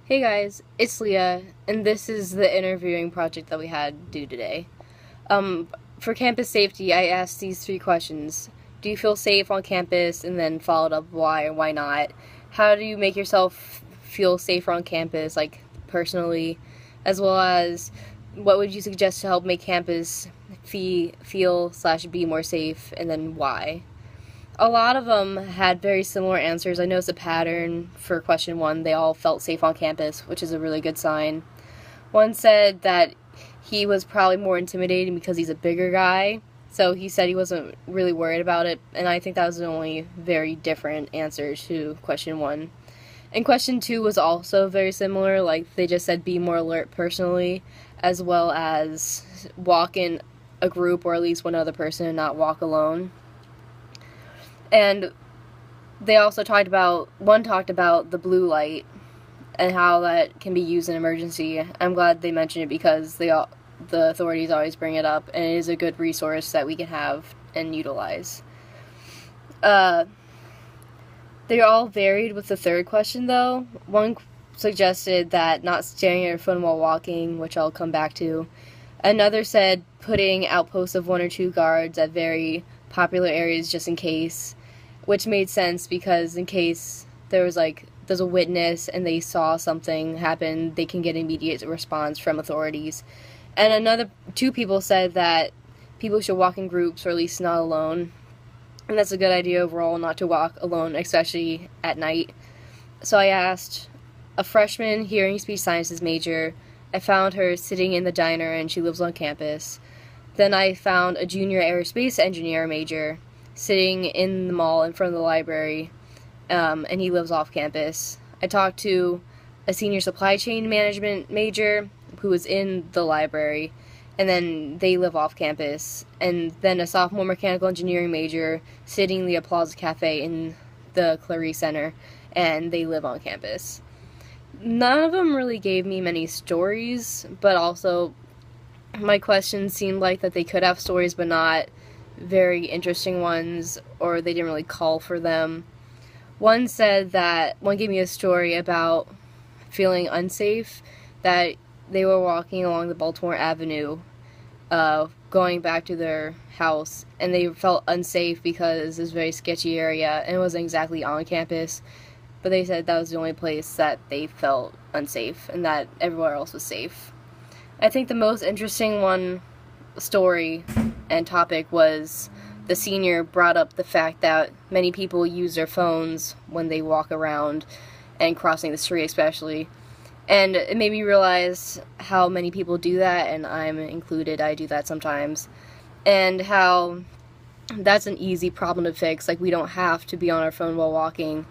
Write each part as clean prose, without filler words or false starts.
Hey guys, it's Leah, and this is the interviewing project that we had due today. Um, for campus safety, I asked these three questions. Do you feel safe on campus? And then followed up why or why not. How do you make yourself feel safer on campus, like personally, as well as what would you suggest to help make campus feel/be more safe, and then why? A lot of them had very similar answers. I noticed a pattern for question one. They all felt safe on campus, which is a really good sign. One said that he was probably more intimidating because he's a bigger guy, so he said he wasn't really worried about it, and I think that was the only very different answer to question one. And question two was also very similar, like they just said be more alert personally, as well as walk in a group or at least one other person and not walk alone. And they also talked about the blue light and how that can be used in emergency. I'm glad they mentioned it because the authorities always bring it up, and it is a good resource that we can have and utilize. They all varied with the third question, though. One suggested that not staring at your phone while walking, which I'll come back to. Another said putting outposts of one or two guards at very popular areas just in case, which made sense because in case there's a witness and they saw something happen, they can get immediate response from authorities. And two people said that people should walk in groups or at least not alone. And that's a good idea overall, not to walk alone, especially at night. So I asked a freshman hearing speech sciences major. I found her sitting in the diner and she lives on campus. Then I found a junior aerospace engineer major sitting in the mall in front of the library, and he lives off campus. I talked to a senior supply chain management major who was in the library, and then they live off campus. And then a sophomore mechanical engineering major sitting in the Plaza Cafe in the Clarice Center, and they live on campus. None of them really gave me many stories, but also my questions seemed like that they could have stories, but not very interesting ones, or they didn't really call for them. One gave me a story about feeling unsafe, that they were walking along the Baltimore Avenue, going back to their house, and they felt unsafe because it was a very sketchy area, and it wasn't exactly on campus, but they said that was the only place that they felt unsafe, and that everywhere else was safe. I think the most interesting story and topic was the senior brought up the fact that many people use their phones when they walk around and crossing the street especially. And it made me realize how many people do that, and I'm included. I do that sometimes. And how that's an easy problem to fix. Like, we don't have to be on our phone while walking,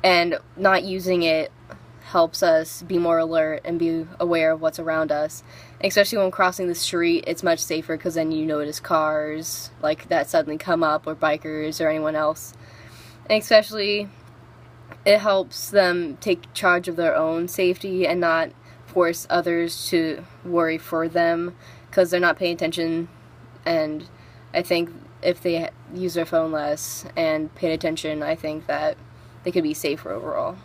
and not using it helps us be more alert and be aware of what's around us. Especially when crossing the street, it's much safer because then you notice cars like that suddenly come up, or bikers or anyone else. And especially it helps them take charge of their own safety and not force others to worry for them because they're not paying attention. And I think if they use their phone less and paid attention, I think that they could be safer overall.